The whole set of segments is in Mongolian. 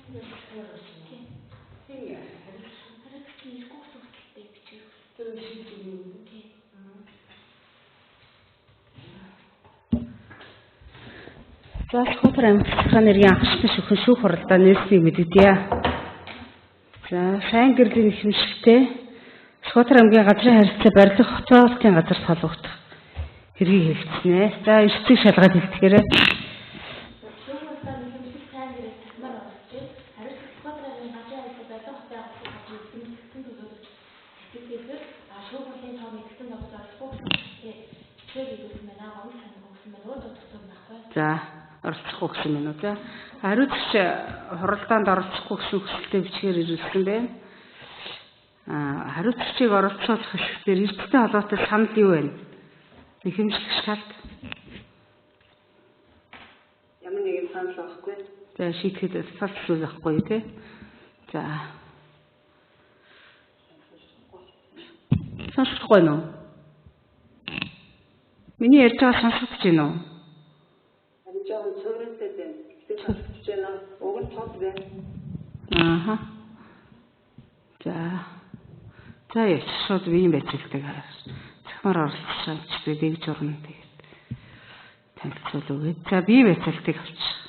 За Сүхбаатар аймгийн нэрийн анхшилтын шүүхэн шүүх хуралдаа нээснийг мэдэгдэе. За сайн гэрлийн ихэмшилтэй Сүхбаатар аймгийн газрын харилцаа барилга хотоолтын газар толгогдох хэргийг хэлцэнэ. За 9-ийг шалгаад хэлтгээрэй. За оролцохгүй гэсэн юм уу? За хариуцагч хуралдаанд оролцохгүй гэсэн хүсэлтэд бичгээр ирүүлсэн байна. Хариуцагчийг оролцуулах хэсгээр эрдэнэтэй холбоотой санал юу вэ? Ихэмжлэх шалт. Ямар нэгэн санал байхгүй. За шийдэхэд тусалж зүйл байхгүй тий. За сонсохгүй нөө. Миний ярьж байгаа сонсогдож байна уу? Жаахан цөөрөнтэй байна. Тэгтээ сонсогдож байна. Уг нь цод байна. Ааха. За яш шууд биеийн байцаагтай захмаар оролцож дэгж урна тэгээд танилцуул өгөөд. За биеийн байцаагтыг авчих.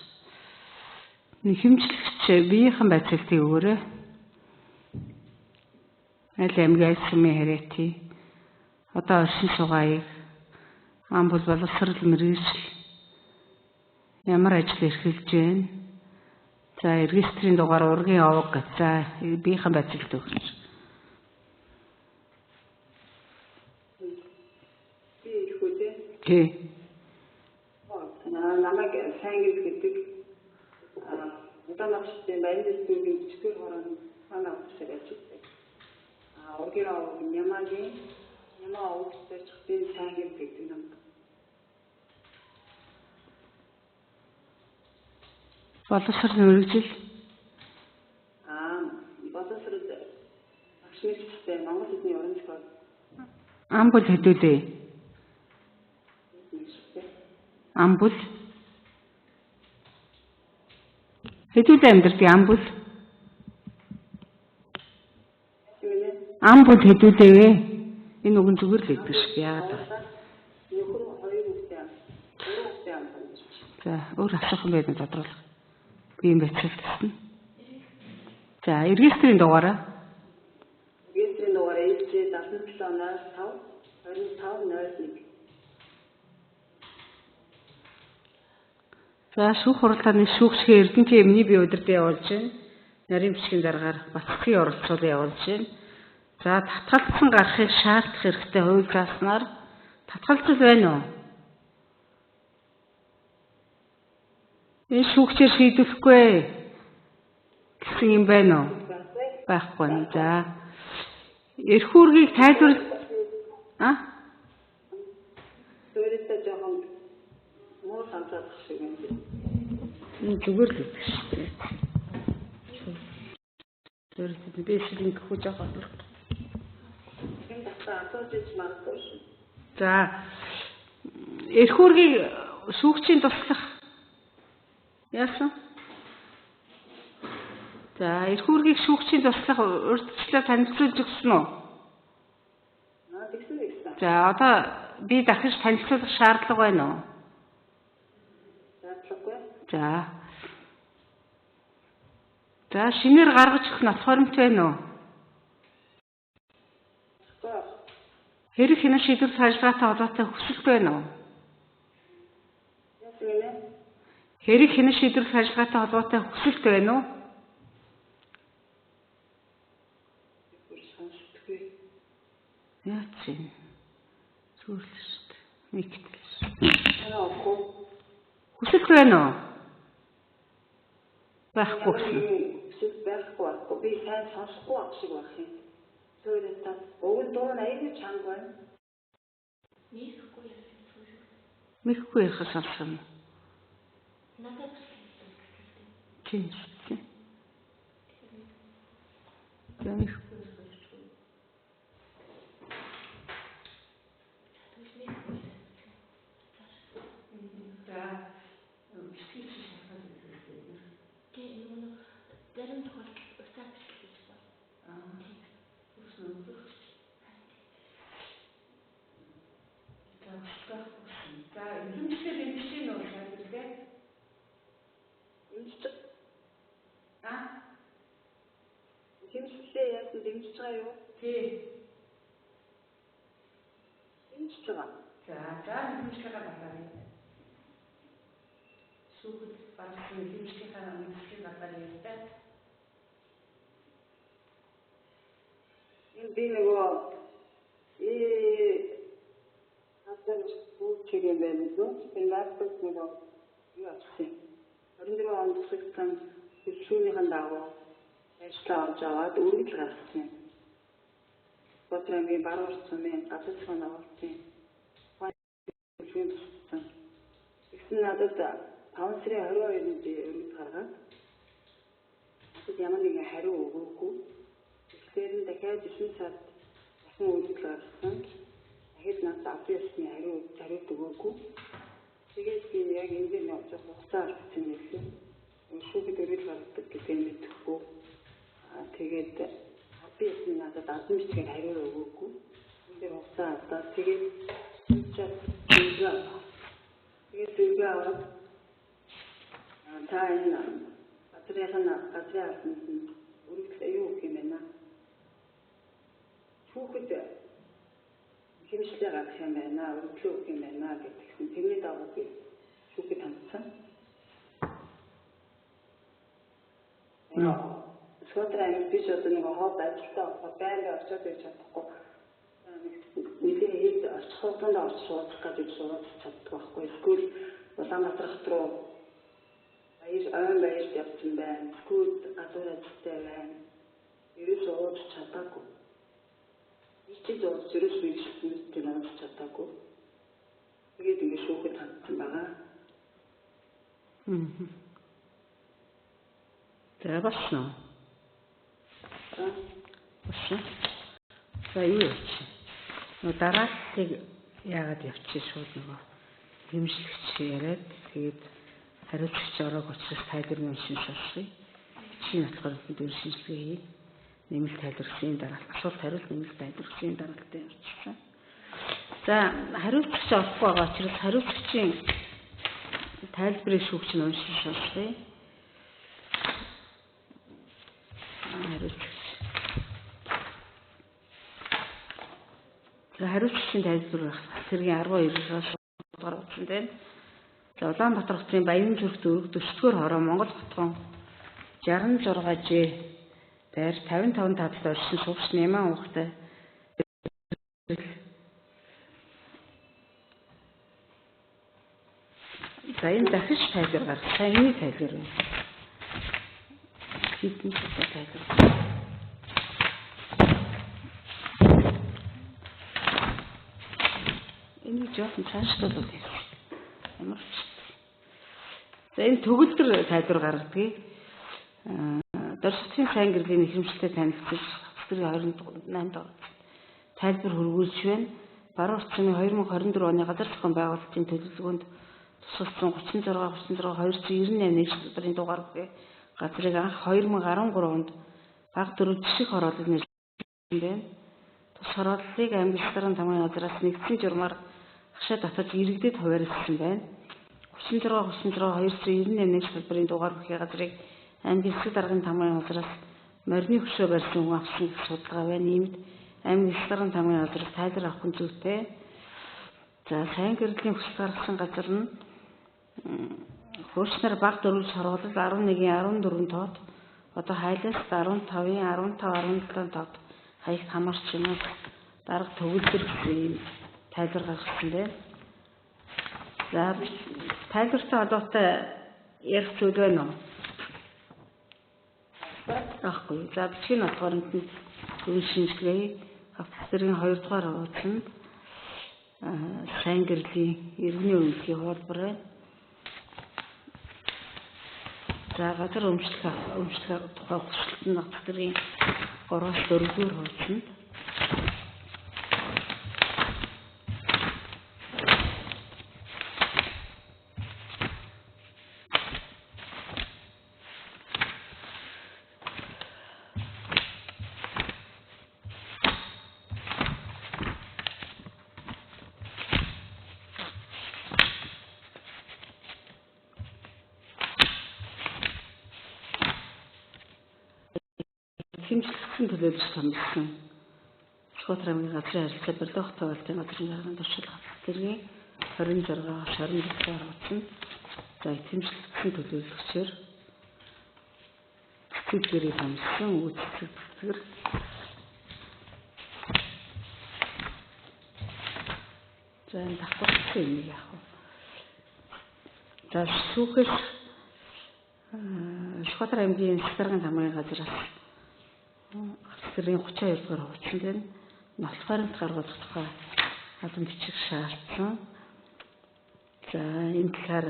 Хэмжлэгч биеийнхэн байцаагтыг өгөөрэй. Аль аймгийн альсмын харьяати одоо оршин суугаыг амбул боловсрал мэргэжил ямар ажил эрхэлж байна. За регистрийн дугаар ургийн овог гэж за биеийнхэн байцаагт өгч. Тий. Намайг сайн гэдэг удаанагчдын баян дэвтэрийн бичгээр хорон манай офисээр ажилладаг. Ургираа Ямаа офисээр чигтийн сайн гэдэг юм. Боловсрол мэргэжил. Боловсрол агшмигчтэй Монгол Хэлний уран зохиол. Амбул хэдүүлээ. Амбул. Хэдүүлээ амьдрэх амбул. Амбул хэдүүлээ вэ? Энэ үг нь зүгээр л гэдэг шиг яагаад вэ? За өөр асуух юм байна тодруулах. Ийм байцаал гэсэн. За регистрийн дугаараа. Регистрийн дугаараа EC 7705 2501. За шүүх хуралдааны шүүгчгээ Эрдэнэтийн эмний бие удирдан явуулж байна. Нарийн бичгийн дараагаар Батцгийн оролцоолыг явуулж байна. За татгалзсан гарахыг шаардах хэрэгтэй хууль зааснаар татгалзал байна уу? Энэ шүүгчээр шийдвэхгүй гэсэн юм байна уу? Байхгүй нь. За эрх үүргийг тайлбар Өөрөөсөө жоохон муу санацах шиг юм. Зүгээр л гэдэг шүү дээ. Өөрөөсөө би шилэн гэхүү жоохон. Энэ тасаа асууж иж магадгүй шүү. За эрх үүргийг шүүгчийн туслах яасан? За эрх үүргийг шүүгчийн туслах урьдчилан танилцуулж өгсөн үү? Тэгсэн. За одоо би дахиж танилцуулах шаардлага байна уу? За шинээр гаргаж өгөх нь тохиромж байна уу? Хэрэг хянах шийдвэр ажиллагаатай холбоотой хүсэлт байна уу? Хэрэг хянах шийдвэр ажиллагаатай холбоотой хүсэлт байна уу? Яач юм? Зүрлээ шүү дээ. Мигтэл. Хүсэлт байна уу? Байхгүй гэсэн. Байхгүй. Би сайн сонсохгүй ах шиг байх юм. Зөвхөн та өгөн дуу аягүй чанга байна. Мэхгүй ярих сонсох юм. Надад тийм. Ямих. За эзэмшил нөө шалгалтай. Дэмжиж А? дэмжлээ яг дэмжиж байгаа юу? Тий. Дэмжиж байгаа. За эзэмшлэгээ батарей. Шүүхэд барсан эзэмшлийнхаа үндэслэгийг батарей та. Энэ би нөгөө хатан бүчгээ байна уу? Би лаптоп нөгөө юу авсан. 24 онд хэсэгтэн хэвшүүнийхэн дагуу ажиллаа орж аваад үргэлж гарсан. Батрами баруурсан юм газар зүйн авалтын. Ихсэн надад 5 сарын 22-нд өргөд гаргаад надад ямар нэгэн хариу өгөөгүй. Тэгэхээр нь дахиад 9 сард дахин өргөд гарсан. Дахид надад авсан ёсны хариу өгөөгүй. Тэгээд би яг энэ дээр нэг хугацаа авсан юм лээ. Шүүхэд өргөд гаргадаг гэдэг нь мэдэхгүй. Тэгээд би ясны надад албан бичгээр хариу өгөөгүй. Энэ дээр хугацаа аваад тэгээд тэгээд аваад та энэ газрын албанд өргөд юу гэх юм бэ? Шүүхэд хэмжлээ гаргах юм байна, өргөдлөө өгөх юм байна гэдгсэн. Тэрний дагуу би шүүхэд хандсан. Сотра би ч одоо нэг хоод ажилтаа авах байнга очиод ирж чадахгүй. Нэлээд хэд очиход орчих гэж сууж чаддаг байхгүй. Эсвэл Улаанбаатар хот руу баяр явсан байна. Эсвэл газар ажилтай байна. Ерөөс ууж чадаагүй. Ихтэй зооч ерөөс бичлэгтэй ууж чадаагүй. Тэгээд ингэ шүүхэд хандсан байгаа. За басна. За юу яач? Дараалтыг яагаад явчих шууд нөгөө хэмжлэгч яриад тэгээд хариуцлагч ороог учраас тайлбар уншин сонсъё. Чинь болохоор бид шинжилгээ хий. Нэмэлт тайлбарлсан дараалт, асуулт хариулт нэмэлт тайлбарлсан дараалттай явуулсан. За хариуцлагч орохгүй байгаа учраас хариуцлагчийн тайлбарыг шүүгч нь уншин сонсъё. Хариуцлагчийн тайлбар сэргийн 12-аас дугаар утсан байна. За Улаанбаатар хотын Баян зүрхт өргөд 4-р хороо Монгол хотгон 66Ж дээр 55 таталт оршин суугч Няман ухтай. За энэ дахиж тайлбар гаргах. Энэний тайлбар байна. Хитэн тайлбар. Энэ жоохон цаашлуулах юм. Ямар ч. За энэ төгөлдөр тайлбар гаргадаг. Дорсотын сайн гэрлийн нэхэмжлэлтэй танилцуулж 28 доо тайлбар хөрвүүлж байна. Баруун орчны 2024 оны газар зохион байгуулалтын төлөвлөгөөнд тусалсан 36-298 нийслэлийн дугаар бүхий газрыг анх 2013 онд баг 4 жишг хороолол нэрсэн байна. Тус хорооллыг аймгийн сарын тамгын газраас нэгдсэн журмаар хашаа татаж иргэдэд хуваарлсан байна. 36-298 нийслэлийн дугаар бүхий газрыг аймгийн засаг даргын тамгын газраас морины хөшөө барьсан хүн авсан гэх судалгаа байна. Иймд аймгийн засаг даргын тамгын газраас тайлбар авах нь зүйтэй. За сайн гэрлийн хүсэл гаргасан газар нь хөөснөр баг дөрвөлж хороолол 11-ийн 14 тоот одоо хайлаас 15-ийн 15-17 тоот хаягт хамаарч юм дарга төгөлдөр гэсэн тайлбар гаргасан байна. За тайлбартай холбоотой ярих зүйл байна уу? Ахгүй. За бичгийн нотгоонд нь зөв шинжилгээ авторын 2 дугаар хуудсанд сайн гэрлийн иргэний үнэлгээ хуулбар байна. За газар өмчлөх тухай хүсэлтэн авторын 3-аас 4 дугаар хуудсанд итгэмжлэгдсэн төлөөлж томилсон Шүхбаатар аймгийн газрын харилцаа барилга хуваалтын газрын дарганы туршилт зэргийн 26-аас 27-аар оцсон. За итгэмжлэгдсэн төлөөлөгчөөр цэцгэрийг томилсон үүсэлцэгэр за энэ давхарсан юм яах вэ? За шүүхээс Шүхбаатар аймгийн Сэтэргийн хамгааллын газраас гэрийн 32 дугаар хуудсан дээр нотлох баримт гаргуулах тухай албан бичиг шаардсан. За энэ талаар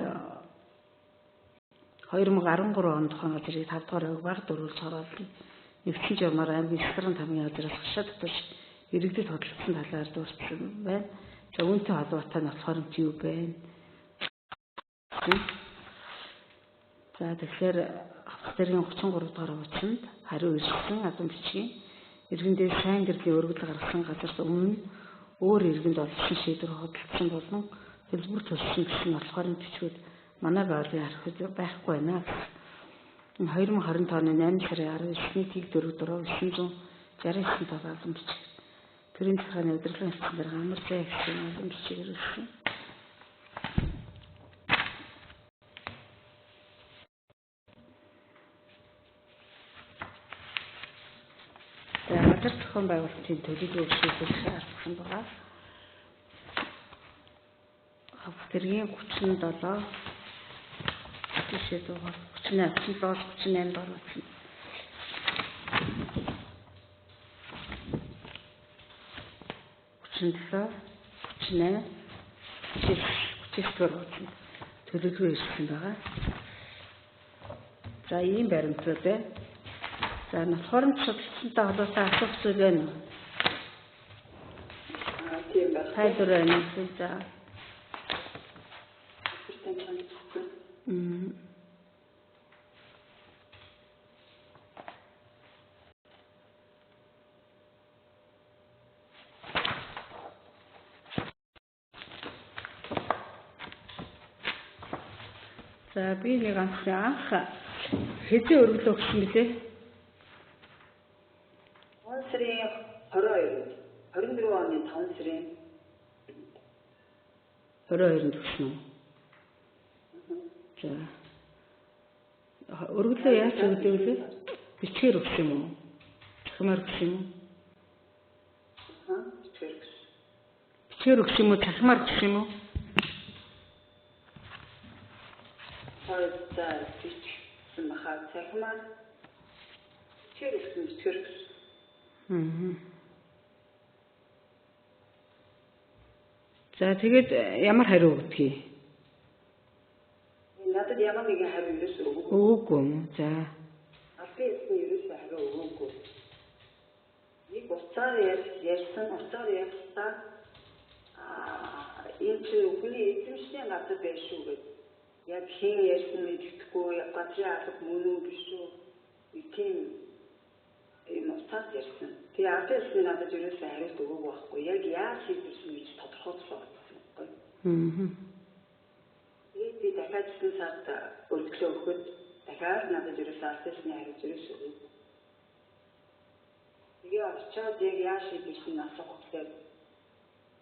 2013 онд тухайн газрыг 5 дугаар авиг баг дөрвөлж харуулна. Нэгдсэн журмаар аймгийн Сэтэргийн хамгааллын газраас хашаа татаж иргэдэд хөдөлгсөн талаар дурдсан байна. За үүнтэй холбоотой нотлох баримт юу бэ? За тэгэхээр Австрийн 33 дугаар хуудсанд хариу ирсэн албан бичгийн иргэндээ сайн гэрлийн өргөдөл гаргасан газарт өмнө өөр иргэнд олсон шийдвэр хөдөлгсөн болон төлбөр төлсөн гэсэн нотлохоор бичгүүд манай байгууллагын архивд байхгүй байна. 2020 оны 8 сарын 19-ний тэг 4 дөрөв 969 тоо албан бичиг. Төрийн захиргааны удирдлагын хэсгэн дээр амар зай гэсэн албан бичиг ирсэн. Газар зохион байгуулалтын төлөвлөгөөг шийдвэрлэх шаардсан байгаа. Австрийн 37 жишээ дугаар 38 дугаар батсан. Дугаар батсан. Төлөвлөгөө ирсэн байгаа. За ийм баримтууд байна. За нотлохоор судалсантай холбоотой асуух зүйл байна. Тийм байна. Тайлбар байна. За. За би нэг анх хэзээ өргөлөө өгсөн гэлээ? Сарын 22 оны 5 сарын 22-нд өгсөн үү? За. Өргөлөө яаж өгдөө вэ? Бичгээр өгсөн юм уу? Цахимаар өгсөн юм уу? Бичгээр өгсөн юм уу? Цахимаар өгсөн юм уу? За бичсэн бахаа цахимаар бичгээр өгсөн. За тэгээд ямар хариу өгдгийг? Надад ямар нэгэн хариу өгөөгүй. Өгөөгүй юм. За. Албан ёсны хариу өгөөгүй. Нэг уцаар ярьсан ярьсан энэ чинь хүний эзэмшлийн газар байх шүү гэж. Яг хин ярьсан мэдэхгүй газрын алба мөн үү биш үү? Тийм уцаар ярьсан. Тэгээ албан ёсны надад ерөөсөө хариулт өгөөгүй байхгүй. Яг яаж шийдвэрсэн гэж тодорхойлсон байхгүй. Би дахиад 9 сард өргөлөө өгөхөд дахиад надад ерөөсөө албан ёсны хариулт ерөөсөө өгөөгүй. Тэгээ очоод яг яаж шийдвэрсэн асуухлаар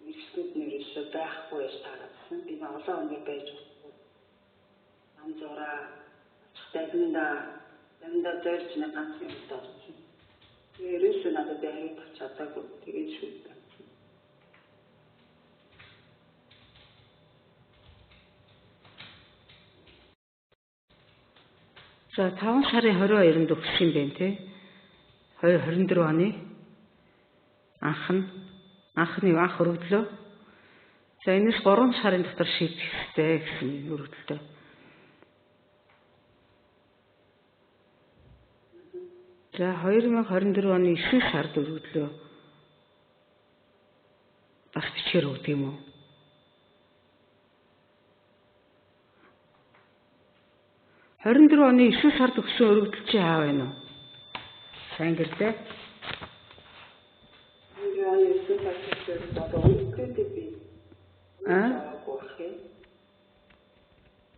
эрсдэд нэрээсээ байхгүй гэж тараасан. Би олон өнөр байж байгаа. Амзораа дайнда зорж нэг ганц юм дорсон. Ерөөсөө надад хариулт авч чадаагүй. Тэгээд шүүдэг. За 5 сарын 22-нд өгсөн юм байна те. 2024 оны анх өргөдлөө. За энэс 3 сарын дотор шийдэх хэрэгтэй гэсэн өргөдөлтөө. За 2024 оны 9 сард өргөдлөө. Бас бичгээр өгдөг юм уу? Оны 9 сард өгсөн өргөдөл чи аав байна уу? Сайн гэрлээ.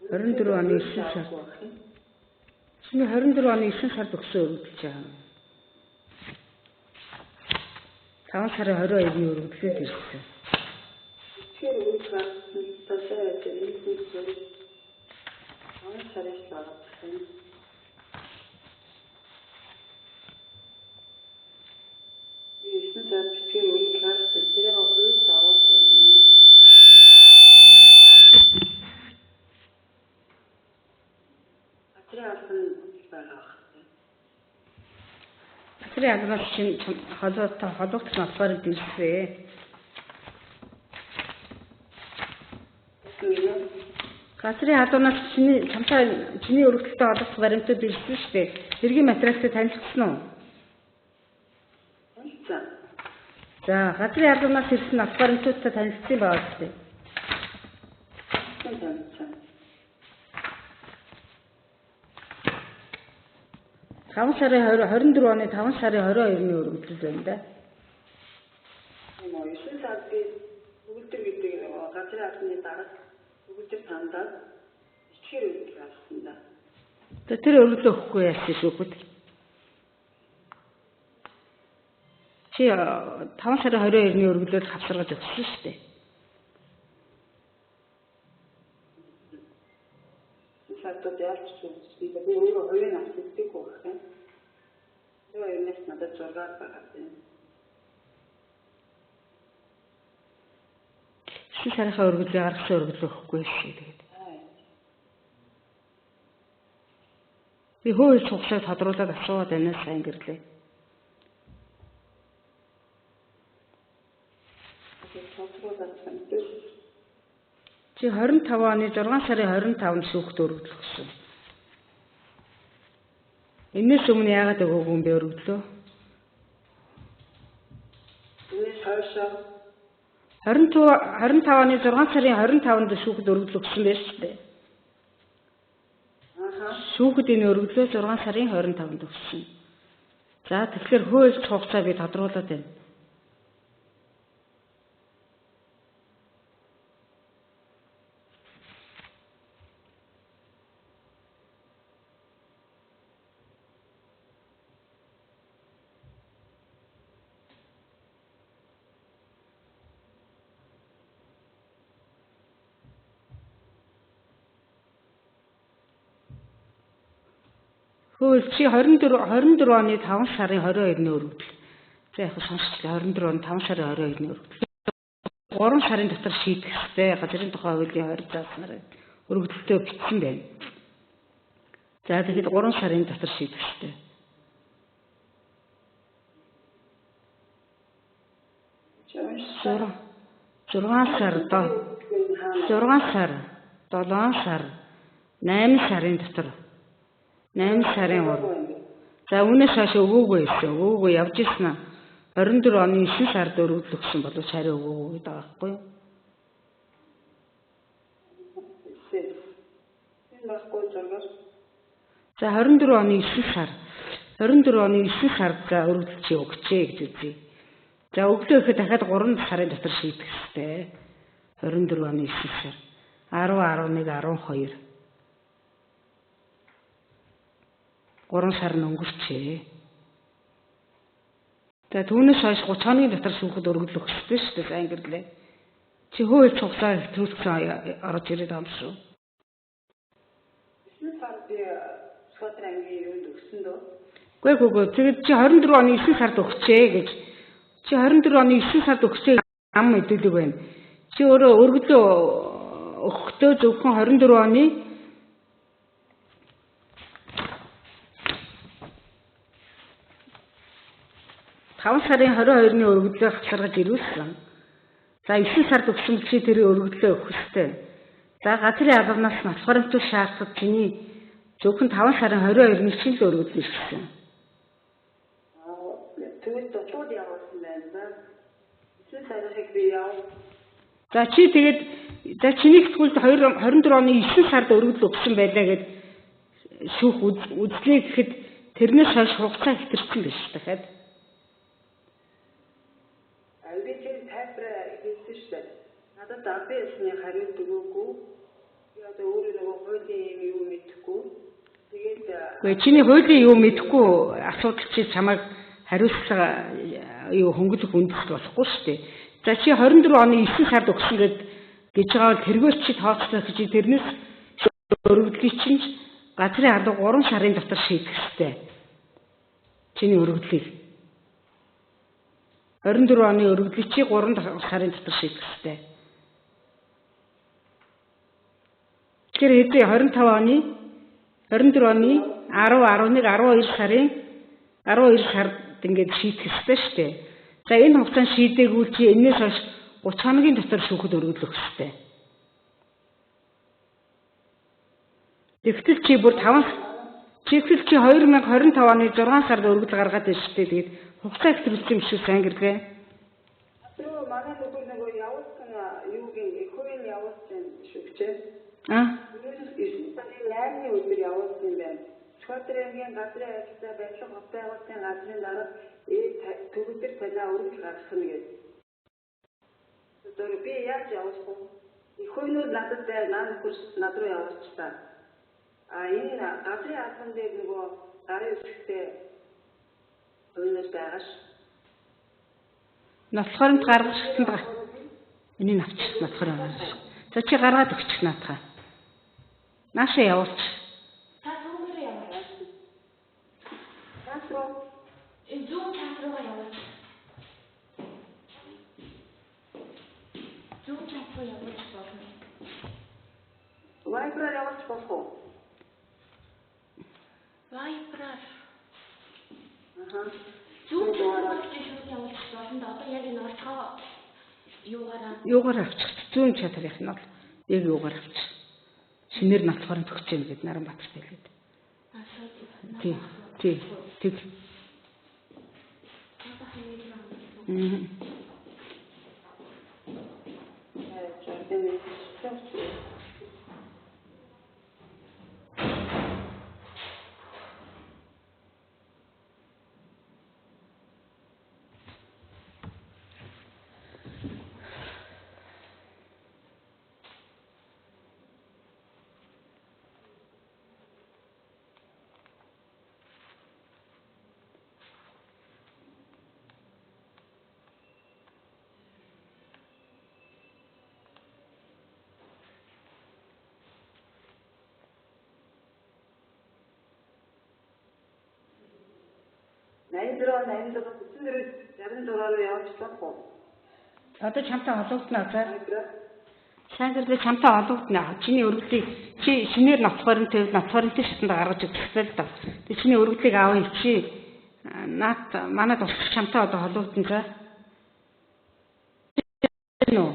2024 оны 9 сард. Чиний 24 оны 9 сард өгсөн өргөдөл чи аав. 5 сарын 22-ны өргөдлөөд ирсэн. Тэгэхээр үйл гарсан тасаа энэ Ан сараш лагсан. Ийсэн зав бичгээр үйл гарсан. Тэр хөрөж авах байна. Атраа алсан байгаа. Атраа алгаас чинь холбогдох болохоор дэрсэн. Газрын хадуунаас чиний өргөдөлтөд олох баримтууд ирсэн шүү дээ. Хэргийн материалтай танилцсан уу? За, газрын хадуунаас ирсэн аль баримтуудтай танилцсан байгаа шүү дээ. 5 сарын 24 оны 5 сарын 22-ны өргөдөл байна да. Энэ 9 сард би бүгд гэдэг газрын хадууны дараа бүгд тандаад ичгээр өгөх гэсэн да. Тэр өргөдлөө өгөхгүй яасан шүү дээ. Чи 5 сарын 22-ны өргөдлөөд хавсаргаж өгсөн шүү дээ. Сартад ялцсан. Би өөрөө хоёрын авчихдаг байх юм. Тэгээ энэс надад зургаар байгаа юм. 9 сарын өргөдлөө гаргасан өргөдлөө өгөхгүй шүү дээ. Би хөөе цуглаад тодруулаад асууад байна сайн гэрлээ. Чи 25 оны 6 сарын 25-нд шүүхт өргөдөл өгсөн. Энэс өмнө яагаад өгөөгүй юм бэ өргөдлөө? Энэс хойшоо 25 оны 6 сарын 25-нд шүүхт өргөдөл өгсөн байж тээ. Шүүхэд энэ өргөдлөө 6 сарын 25-нд өгсөн. За тэгэхээр хууль хугацаа би тодруулаад байна. Хөөе чи 24 оны 5 сарын 22-ны өргөдөл. За яг сонсчлаа 24 оны 5 сарын 22-ны өргөдөл. 3 сарын дотор шийдэх хэрэгтэй газрын тухай хуулийн 20 зааснаар өргөдөлтөө бичсэн байна. За тэгэхэд 3 сарын дотор шийдэх хэрэгтэй. 6 сар, 7 сар, 8 сарын дотор 8 сарын 3. За үүнээс хойш өгөөгүй байсан. Өгөөгүй явж ирсэн аа. 24 оны 9 сард өргөдөл өгсөн болов шараа өгөөгүй гэдэг байхгүй юу? За 24 оны 9 сар. 24 оны 9 сард за өргөдөл чи өгчээ гэж үзье. За өглөө ихэд дахиад 3 сарын дотор шийдэх хэрэгтэй. 24 оны 9 сар. 10, 11, 12. 3 сар нь өнгөрчээ. За түүнээс хойш 30 хоногийн дотор шүүхэд өргөдөл өгсөн шүү дээ сайн гэрлээ. Чи хууль цуглаа төлөвлөсөн орж ирээд байгаа юм шүү. 9 сард би Скотландын юунд өгсөн дөө. Үгүй. Тэгээд чи 24 оны 9 сард өгчээ гэж. Чи 24 оны 9 сард өгчээ ам мэдүүлэг байна. Чи өөрөө өргөдлөө өгөхдөө зөвхөн 24 оны 5 сарын 22-ны өргөдлөө хавсаргаж ирүүлсэн. За 9 сард өгсөн чи тэр өргөдлөө өгөх ёстой. За газрын албанаас насхарамжтал шаардлагад чиний зөвхөн 5 сарын 22-ны чинь л өргөдлөө ирсэн. Тэгээд дотоод явуулсан байна. 9 сард би яв. За чи тэгээд за чиний сүүлд 24 оны 9 сард өргөдлөө өгсөн байлаа гэд шүүх үзлээ гэхэд тэрнээс хойш хугацаа хэтэрсэн биш дахиад. Надад абьясны хариулт өгөөгүй. Яг өөрөө нөгөө хуулийн юу мэдэхгүй. Тэгээд чиний хуулийн юу мэдэхгүй асуудал чи чамайг хариулсан юу хөнгөлөх үндэслэл болохгүй шүү дээ. За чи 24 оны 9 сард өгсөн гэж байгаа бол тэргүүр чи тооцлоо гэж тэрнээс өргөдлийг чинь газрын алга 3 сарын дотор шийдэх хэрэгтэй. Чиний өргөдлийг 24 оны өргөдлийг чи 3 сарын дотор шийдэх хэрэгтэй. Тэгэхээр хэдий 24 оны 10, 11, 12 сарын 12 сард ингээд шийдэх хэрэгтэй шүү дээ. За энэ хугацаанд шийдээгүүл чи энэс хойш 30 хоногийн дотор шүүхэд өргөдлөх хэрэгтэй. Тэгтэл чи бүр 2025 оны 6 сард өргөдөл гаргаад байна шүү дээ. Тэгээд хугацаа хэвтэрүүлсэн юм шиг сайн гэргээ. Тэр манай бүгд нэг явуулсан юугийн хөрийн явуулсан шүү дээ. Лайны өдөр явуулсан юм байна. Шудрынгийн газрын ажилтаа барилга хотын газрын дараа төгөлдөр танаа өргөл гаргах нь гэдэг. Тэр би яаж явуулах вэ? Их хойнууд надад наад курс над руу явуулчихсан. Энэ газрын албан дээр нөгөө гарын үсгтэй өнөөдөр байгаш. Ноцхоромд гаргасан ба. Энийг авчих ноцхороо. За чи гаргаад өгчих наадхаа. Наашаа явуулчих. Та зүүнээр яваач. Тасруу. Энэ зүүн чанараа яваач. Зүүн чанараа яваач болно. Вайбраар явуулчих болох уу? Вайбраар. Зүүн чанараа явуулчих болно. Одоо яг энэ орцгоо юугаар авчих. Зүүн чанарынх нь бол яг юугаар авчих. Шинээр ноцхорын төгч юм гээд Наранбаатар хэлээд. Тий. руу явуулчих уу? Одоо чамтай холбогдно за. Сайн гэрлээ чамтай холбогдно. Чиний өргөдлийг чи шинээр ноцхорын ноцхоронтой шатанд гаргаж өгсөн л доо. Тэг чиний өргөдлийг аавь чи наад манад ус чамтай одоо холбогдно за. Нөө.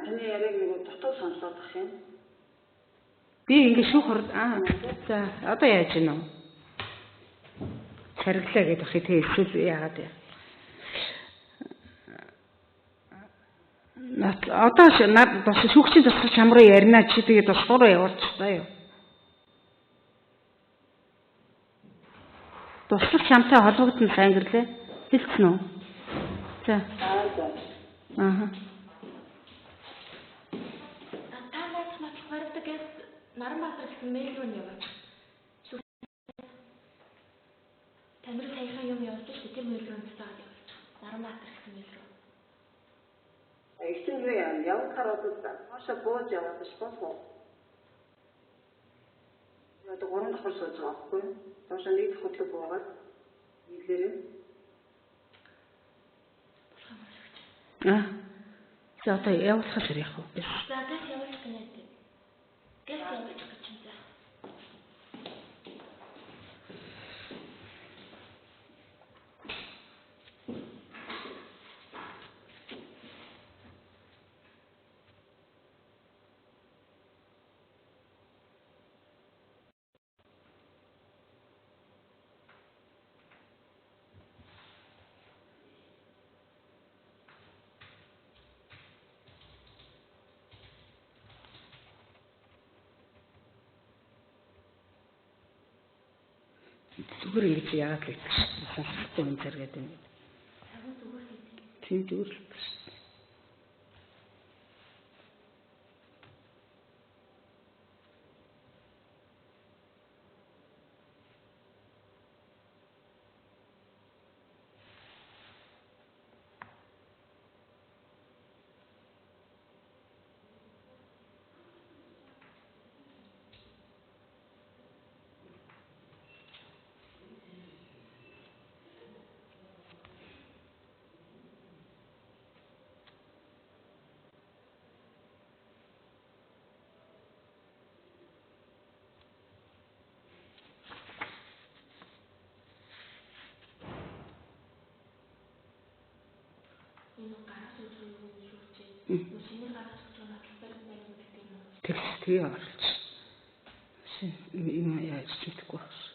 Таны яриг нэг дутуу сонслоод ах юм. Би ингэ шүүх за одоо яаж гинэ вэ? Царглаа гэдэг хэ тэг эсвэл яагаад вэ? Одоо бас шүүгчийн тусгал чам руу ярина чи тэгээд бас руу явуулчихлаа юу? Туслах чамтай холбогдсон сайн гэрлээ. Хэлсэн үү? За. Наранбаатар гэсэн мэйл рүү яваач. Тамир саяхан юм явуулж шүү дээ. Тэр мэйл рүү цаагаад яваач. Наранбаатар гэсэн мэйл рүү. Эцэг юу явахаар бодсон. Хашаа бууж яваад болох уу? Одоо 3 давхар сууж байгаа байхгүй юу? Тоош нэг хөтлөг буугаад нийлээрээ. За одоо явуулах хэрэг яах вэ? За одоо явуулах гэнэ. Гэс явуулах гэж юм за. Зүгээр ингэж яагаад л гэж сонсохтой юм зэрэг юм. Тийм зүгээр л байна. Энэ гаргаж өгөх юм шүүгчээ. Шинээр гаргаж өгч байгаа баталгаар байна гэдэг юм уу? Текстийг оруулж. Юм яаж хийхгүй байна.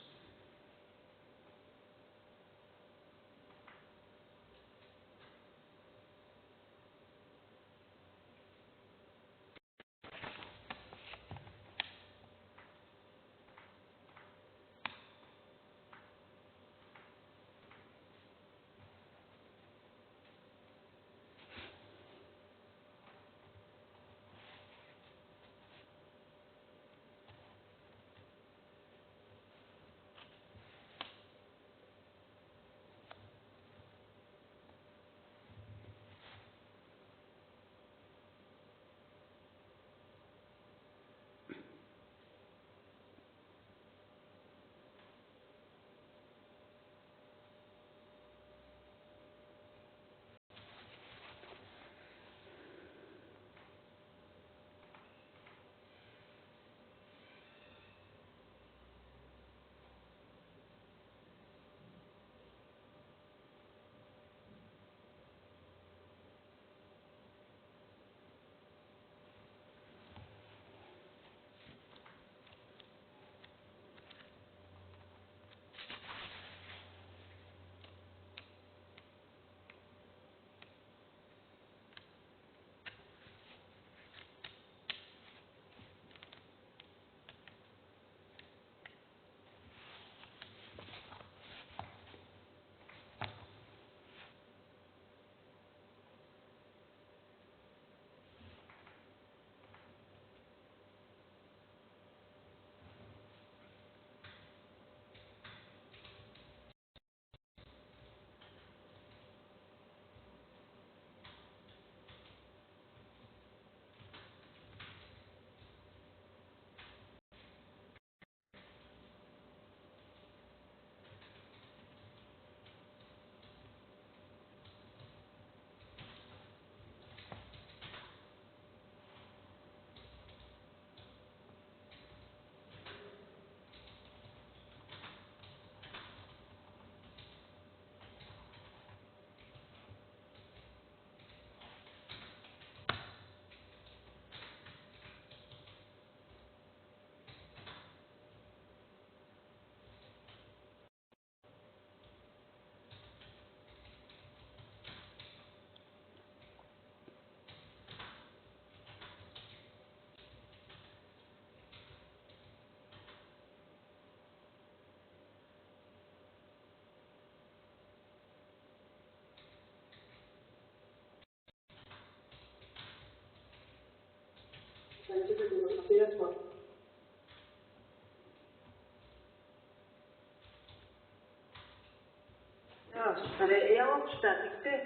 Явуулчихлаа. Тэгтээ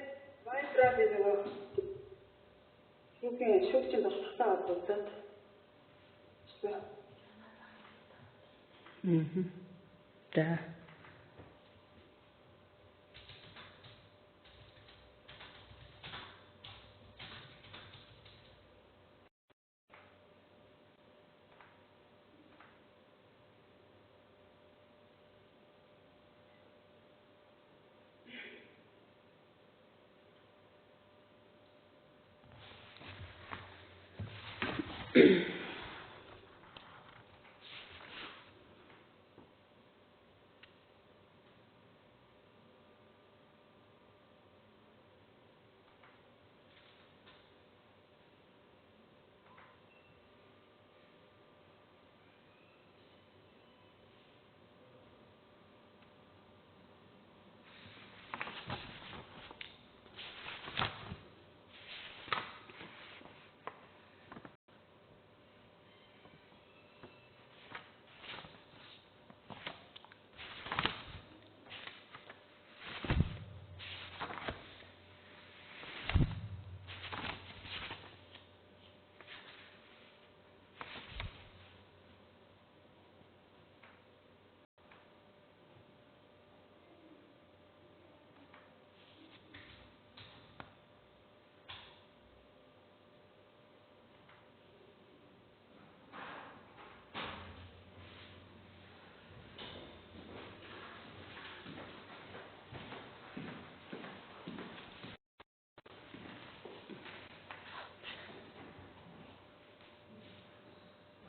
Майнкрафт нөгөө шүүгчийн болтолтой болоод. Да.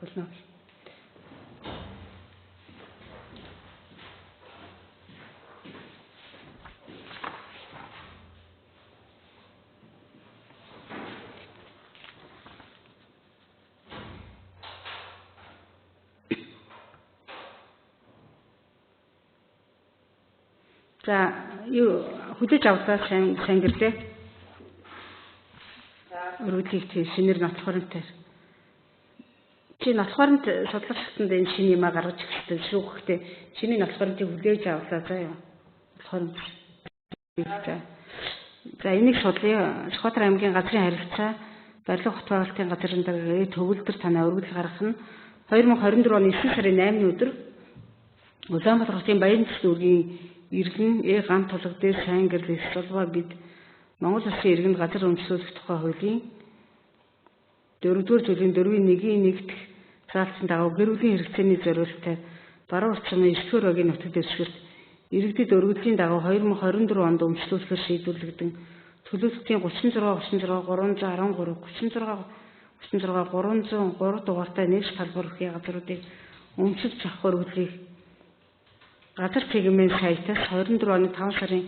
болно. За юу хүлээж авлаа сайн гэрлээ. Өргөдлийг тий шинээр нотлохоронтой. Чи нотлохоронт судлаачдад энэ шинэ юмаа гаргаж ирсэн шүү гэхдээ шиний нотлохоронтыг хүлээж авлаа заа юу. Нотлохоронт. За энийг судлаа. Шухатар аймгийн газрын харилцаа барилга хот байгуулалтын газрын дарга төгөлдөр танаа өргөдөл гаргах нь 2024 оны 9 сарын 8-ны өдөр Улаанбаатар хотын Баян дүүргийн иргэн ган тулаг дээр сайн гэрэл солбоо бид Монгол Улсын иргэнд газар өмчлүүлэх тухай хуулийн 4-р зүйлийн 4-1-ийн 1-т заалтын дагуу гэр бүлийн хэрэгцээний зориулалтаар баруун орчмын 9-р багийн нутаг дэвсгэрт иргэдэд өргөдлийн дагуу 2024 онд өмчлүүлэхээр шийдвэрлэгдэн төлөвлөлтийн 36 303 дугаартай нэгж салбар бүхий газруудыг өмчлөж авах өргөдлийг газар цэгмийн сайтаас 24 оны 5 сарын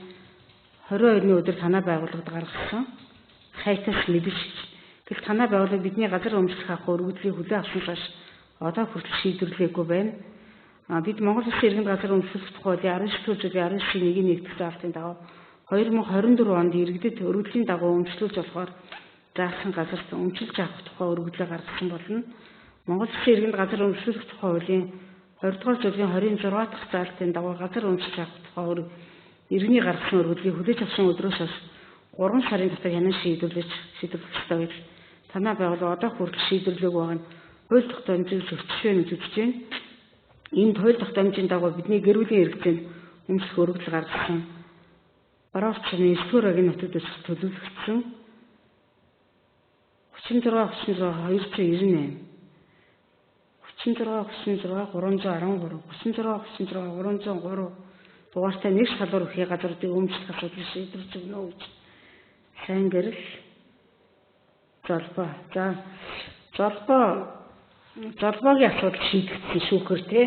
22-ны өдөр танаа байгууллагад гаргасан сайтаас мэдэж гэл танаа байгууллага бидний газар өмчлөх авах өргөдлийг хүлээн авсанаас одоо хүртэл шийдвэрлэгээгүй байна. Бид Монгол Улсын иргэнд газар өмчлөх тухай 19 зүйлийн 19-ийн 1-т заалтын дагуу 2024 онд иргэдэд өргөдлийн дагуу өмчлүүлж болохоор заасан газарт өмчлөж авах тухай өргөдлөө гаргасан болно. Монгол Улсын иргэнд газар өмчлөх тухай хуулийн 20-р зүйлийн 26 дахь заалтын дагуу газар өмчлөж авах тухай иргэний гаргасан өргөдлийг хүлээж авсан өдрөөс хойш 3 сарын дотор хянан шийдвэрлэх ёстой гэж танаа байгууллага одоо хүртэл шийдвэрлэгээгүй байгаа нь хууль тогтоомжийг зөрчил үзэж байна. Энэ хууль тогтоомжийн дагуу бидний гэр бүлийн хэрэгцээнд өмчлөх өргөдөл гаргасан баруун орчмын 9-р багийн нутаг дэвсгэрт төлөвлөгдсөн 36 298 303 дугаартай нэг салбар бүхий газруудыг өмчлөх асуудал шийдвэрлэж өгнө гэж сайн гэрэл золбоо. За золбоогийн асуудал шийдэгдсэн шүүхээр тий.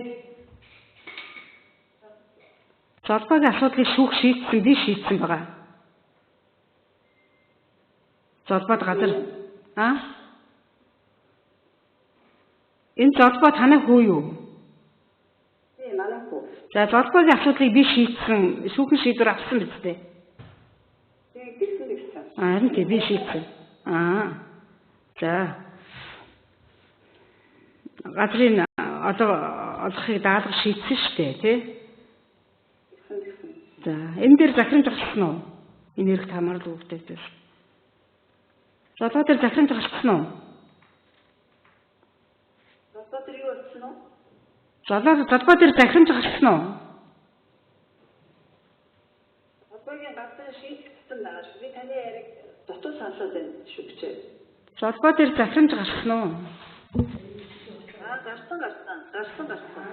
Золбоогийн асуудлыг шүүх шийдсэн би шийдсэн байгаа. Золбоод газар энэ золбоо танай хүү юу? Тийм, манай хүү. За золбоогийн асуудлыг би шийдсэн, шүүхэн шийдвэр авсан биз дээ. Тийм, гэсэн. Харин тийм би шийдсэн. За. Газрын одоо олохыг даалгаж шийдсэн шүү дээ, тий? За, энэ дээр захирамж гарсан уу? Энэ хэрэгт хамаарал үүрэгтэйс. Золбоо дээр захирамж гарсан уу? Золбоо дээр захирамж гарсан уу? Золбоогийн газар шийдэгдсэн байгаа шүү. Би таны яриг дотор сонсоод байна шүү гэчээ. Золбоо дээр захирамж гарсан уу?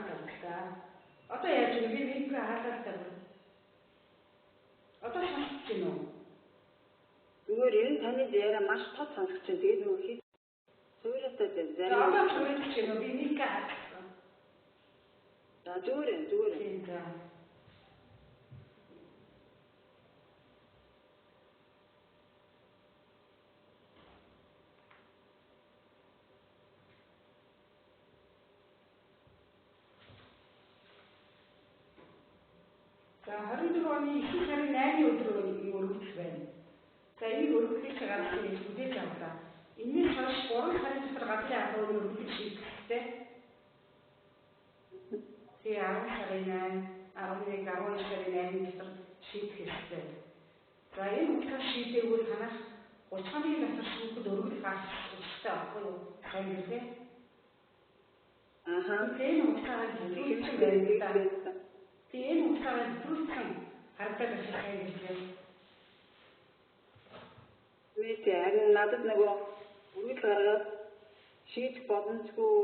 Гарсан. Одоо яаж вэ? Би нэг хаалаад байна. Одоо сонсож байна уу? Зүгээр энэ таны яриа маш тод сонсож байна. Тэгээд нөгөө хий суурьтай байна. За одоо суурьж байна уу? Би нэг хаалсан. За зүгээр. Тийм за. За 24 оны 9 сарын 8-ны өдөр өргөдөл байна. За энэ өргөдлийг гаргасан хүлээж авлаа. Энэний хойш 3 сарын дотор газрын ахуйн өргөдлийг шийдэхтэй. Тэгээ 10 сарын 8, 11, 12 сарын 8-ны дотор шийдэх ёстой. За энэ утгаар шийдээгүй танаас 30 хоногийн дотор шүүхэд өргөдөл гаргах ёстой аахгүй юу? Сайн гэлээ. Тэгээ утгаараа хэлсэн байна. Тэгээ утгаараа бүрсэн харддаг ашигтай гэлээ. Мэт харин надад нөгөө үргэлж гаргаад шийдэх боломжгүй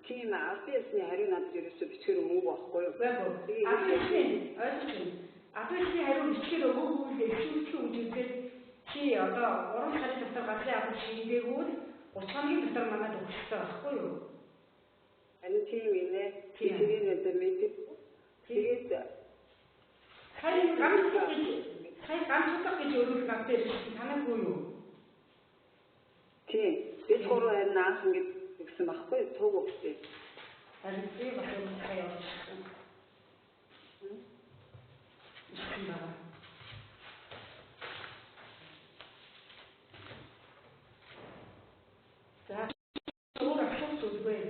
тийм албан ёсны хариу надад ерөөсөө бичгээр өгөөгүй байхгүй юу? Албан ёсны хариу бичгээр өгөөгүй л шүүхийн үжилгээд чи одоо 3 сарын дотор газрын ахуйн шийдээгүй 30 хоногийн дотор манайд өгөхтэй байхгүй юу? Харин тийм ээ. Тийм. Тэгээд надад мэдээ. Тэгээд Сайн гамцлах гэж өөрөөр надад ирсэн танай хүү юу? тийм. Бид гурав харин анх ингэж өгсөн байхгүй юу? Туг өгсөн. Харин би бас өөрөөр явуулсан. Ирсэн байгаа. За өөр асуулт үлгүй.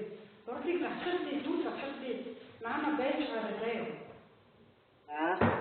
Борлыг авчирсан, дүүс авчирсан. Наана байж гараа заяа. За.